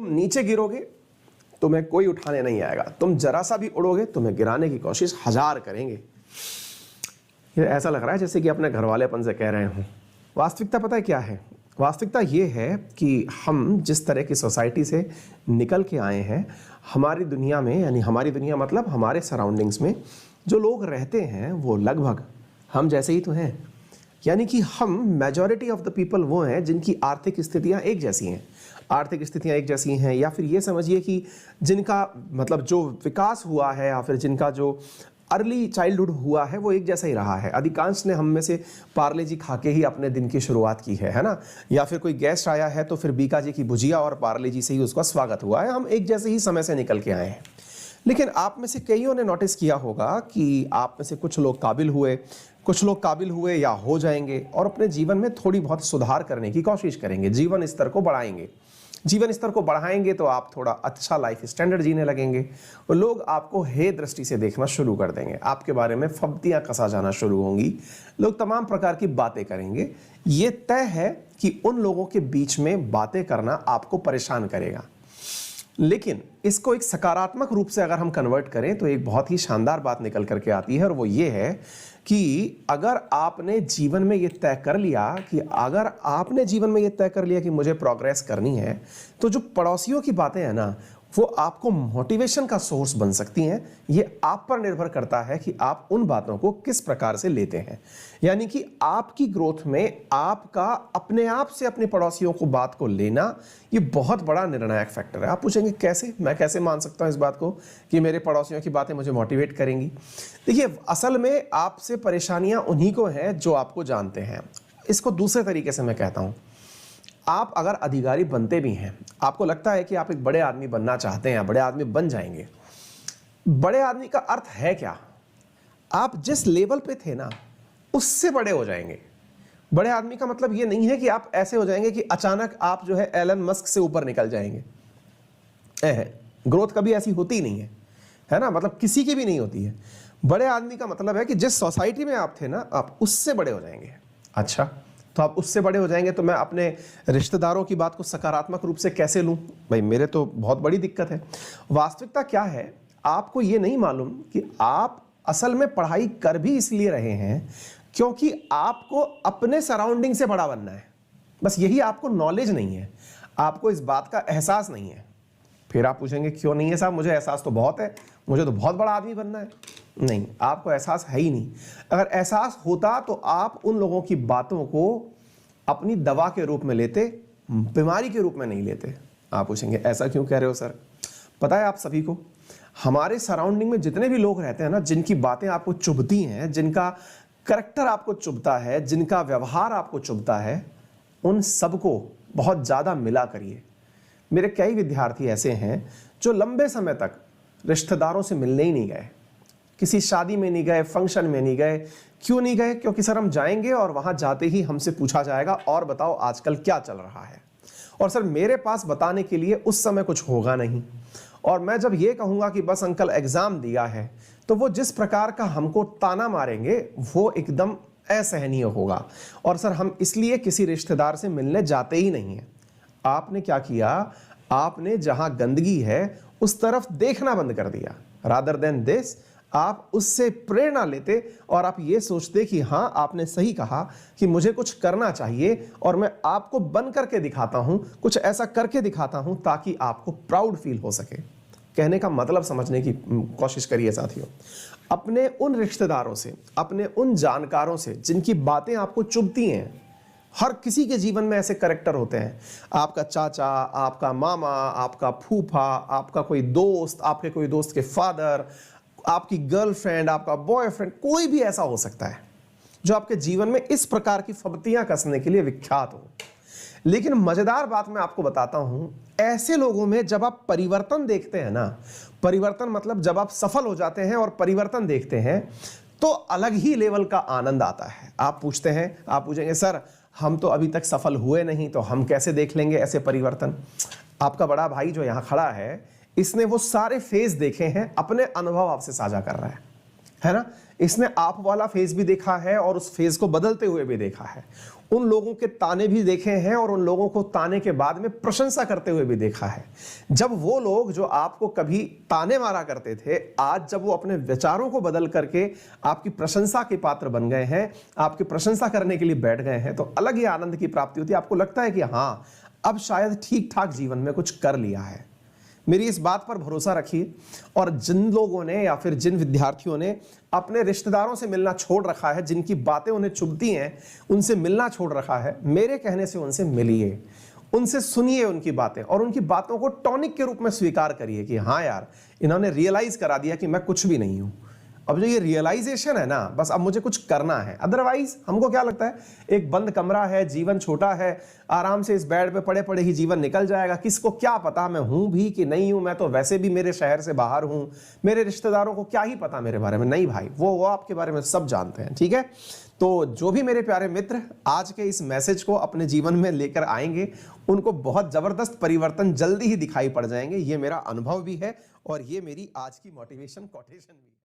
तुम नीचे गिरोगे, तुम्हें कोई उठाने नहीं आएगा। तुम जरा सा भी उड़ोगे, तुम्हें गिराने की कोशिश 1000 करेंगे। ये ऐसा लग रहा है जैसे कि अपने घर वालेपन से कह रहे हों। वास्तविकता पता है क्या है? वास्तविकता ये है कि हम जिस तरह की सोसाइटी से निकल के आए हैं, हमारी दुनिया में, यानी हमारी दुनिया मतलब हमारे सराउंडिंग्स में जो लोग रहते हैं वो लगभग हम जैसे ही तो हैं। यानी कि हम मेजॉरिटी ऑफ द पीपल वो हैं जिनकी आर्थिक स्थितियां एक जैसी हैं। आर्थिक स्थितियां एक जैसी हैं, या फिर ये समझिए कि जिनका मतलब जो विकास हुआ है या फिर जिनका जो अर्ली चाइल्डहुड हुआ है वो एक जैसा ही रहा है। अधिकांश ने हम में से पार्ले जी खा के ही अपने दिन की शुरुआत की है ना? या फिर कोई गेस्ट आया है तो फिर बीका जी की भुजिया और पार्ले जी से ही उसका स्वागत हुआ है। हम एक जैसे ही समय से निकल के आए हैं। लेकिन आप में से कईयों ने नोटिस किया होगा कि आप में से कुछ लोग काबिल हुए, कुछ लोग काबिल हुए या हो जाएंगे और अपने जीवन में थोड़ी बहुत सुधार करने की कोशिश करेंगे, जीवन स्तर को बढ़ाएंगे। जीवन स्तर को बढ़ाएंगे तो आप थोड़ा अच्छा लाइफ स्टैंडर्ड जीने लगेंगे और लोग आपको हे दृष्टि से देखना शुरू कर देंगे। आपके बारे में फब्तियां कसा जाना शुरू होंगी, लोग तमाम प्रकार की बातें करेंगे। ये तय है कि उन लोगों के बीच में बातें करना आपको परेशान करेगा। लेकिन इसको एक सकारात्मक रूप से अगर हम कन्वर्ट करें तो एक बहुत ही शानदार बात निकल करके आती है, और वो ये है कि अगर आपने जीवन में ये तय कर लिया कि मुझे प्रोग्रेस करनी है, तो जो पड़ोसियों की बातें हैं ना, वो आपको मोटिवेशन का सोर्स बन सकती हैं। ये आप पर निर्भर करता है कि आप उन बातों को किस प्रकार से लेते हैं। यानी कि आपकी ग्रोथ में आपका अपने आप से अपने पड़ोसियों को बात को लेना, ये बहुत बड़ा निर्णायक फैक्टर है। आप पूछेंगे कैसे? मैं कैसे मान सकता हूं इस बात को कि मेरे पड़ोसियों की बातें मुझे मोटिवेट करेंगी? देखिए, असल में आपसे परेशानियां उन्हीं को हैं जो आपको जानते हैं। इसको दूसरे तरीके से मैं कहता हूं, आप अगर अधिकारी बनते भी हैं, आपको लगता है कि आप एक बड़े आदमी बनना चाहते हैं, बड़े आदमी बन जाएंगे। बड़े आदमी का अर्थ है क्या? आप जिस लेवल पे थे ना, उससे बड़े हो जाएंगे। बड़े आदमी का मतलब ये नहीं है कि आप ऐसे हो जाएंगे कि अचानक आप जो है एलन मस्क से ऊपर निकल जाएंगे। ग्रोथ कभी ऐसी होती ही नहीं है ना? मतलब किसी की भी नहीं होती है। बड़े आदमी का मतलब है कि जिस सोसाइटी में आप थे ना, आप उससे बड़े हो जाएंगे। अच्छा, तो आप उससे बड़े हो जाएंगे तो मैं अपने रिश्तेदारों की बात को सकारात्मक रूप से कैसे लूं? भाई, मेरे तो बहुत बड़ी दिक्कत है। वास्तविकता क्या है, आपको ये नहीं मालूम कि आप असल में पढ़ाई कर भी इसलिए रहे हैं क्योंकि आपको अपने सराउंडिंग से बड़ा बनना है। बस यही आपको नॉलेज नहीं है, आपको इस बात का एहसास नहीं है। फिर आप पूछेंगे क्यों नहीं है साहब, मुझे एहसास तो बहुत है, मुझे तो बहुत बड़ा आदमी बनना है। नहीं, आपको एहसास है ही नहीं। अगर एहसास होता तो आप उन लोगों की बातों को अपनी दवा के रूप में लेते, बीमारी के रूप में नहीं लेते। आप पूछेंगे ऐसा क्यों कह रहे हो सर? पता है आप सभी को, हमारे सराउंडिंग में जितने भी लोग रहते हैं ना, जिनकी बातें आपको चुभती हैं, जिनका करैक्टर आपको चुभता है, जिनका व्यवहार आपको चुभता है, उन सबको बहुत ज्यादा मिला करिए। मेरे कई विद्यार्थी ऐसे हैं जो लंबे समय तक रिश्तेदारों से मिलने ही नहीं गए, किसी शादी में नहीं गए, फंक्शन में नहीं गए। क्यों नहीं गए? क्योंकि सर हम जाएंगे और वहां जाते ही हमसे पूछा जाएगा और बताओ आजकल क्या चल रहा है, और सर मेरे पास बताने के लिए उस समय कुछ होगा नहीं। और मैं जब ये कहूंगा कि बस अंकल एग्जाम दिया है, तो वो जिस प्रकार का हमको ताना मारेंगे वो एकदम असहनीय होगा। और सर हम इसलिए किसी रिश्तेदार से मिलने जाते ही नहीं है। आपने क्या किया? आपने जहां गंदगी है उस तरफ देखना बंद कर दिया। रादर देन दिस, आप उससे प्रेरणा लेते और आप ये सोचते कि हां, आपने सही कहा कि मुझे कुछ करना चाहिए और मैं आपको बन करके दिखाता हूं, कुछ ऐसा करके दिखाता हूं ताकि आपको प्राउड फील हो सके। कहने का मतलब समझने की कोशिश करिए साथियों। अपने उन रिश्तेदारों से, अपने उन जानकारों से जिनकी बातें आपको चुभती हैं, हर किसी के जीवन में ऐसे कैरेक्टर होते हैं। आपका चाचा, आपका मामा, आपका फूफा, आपका कोई दोस्त, आपके कोई दोस्त के फादर, आपकी गर्लफ्रेंड, आपका बॉयफ्रेंड, कोई भी ऐसा हो सकता है जो आपके जीवन में इस प्रकार की फब्तियां कसने के लिए विख्यात हो। लेकिन मजेदार बात मैं आपको बताता हूं, ऐसे लोगों में जब आप परिवर्तन देखते हैं ना, परिवर्तन मतलब जब आप सफल हो जाते हैं और परिवर्तन देखते हैं, तो अलग ही लेवल का आनंद आता है। आप पूछेंगे सर हम तो अभी तक सफल हुए नहीं, तो हम कैसे देख लेंगे ऐसे परिवर्तन? आपका बड़ा भाई जो यहां खड़ा है, इसने वो सारे फेज देखे हैं, अपने अनुभव आपसे साझा कर रहा है ना? इसने आप वाला फेज भी देखा है और उस फेज को बदलते हुए भी देखा है। उन लोगों के ताने भी देखे हैं और उन लोगों को ताने के बाद में प्रशंसा करते हुए भी देखा है। जब वो लोग जो आपको कभी ताने मारा करते थे, आज जब वो अपने विचारों को बदल करके आपकी प्रशंसा के पात्र बन गए हैं, आपकी प्रशंसा करने के लिए बैठ गए हैं, तो अलग ही आनंद की प्राप्ति होती है। आपको लगता है कि हाँ, अब शायद ठीक ठाक जीवन में कुछ कर लिया है। मेरी इस बात पर भरोसा रखिए। और जिन लोगों ने या फिर जिन विद्यार्थियों ने अपने रिश्तेदारों से मिलना छोड़ रखा है, जिनकी बातें उन्हें चुभती हैं, उनसे मिलना छोड़ रखा है, मेरे कहने से उनसे मिलिए, उनसे सुनिए उनकी बातें और उनकी बातों को टॉनिक के रूप में स्वीकार करिए कि हाँ यार, इन्होंने रियलाइज करा दिया कि मैं कुछ भी नहीं हूं। अब जो ये रियलाइजेशन है ना, बस अब मुझे कुछ करना है। अदरवाइज हमको क्या लगता है, एक बंद कमरा है, जीवन छोटा है, आराम से इस बेड पे पड़े पड़े ही जीवन निकल जाएगा, किसको क्या पता मैं हूं भी कि नहीं हूं, मैं तो वैसे भी मेरे शहर से बाहर हूं, मेरे रिश्तेदारों को क्या ही पता मेरे बारे में। नहीं भाई, वो आपके बारे में सब जानते हैं, ठीक है। तो जो भी मेरे प्यारे मित्र आज के इस मैसेज को अपने जीवन में लेकर आएंगे, उनको बहुत जबरदस्त परिवर्तन जल्दी ही दिखाई पड़ जाएंगे। ये मेरा अनुभव भी है और ये मेरी आज की मोटिवेशन कोटेशन भी है।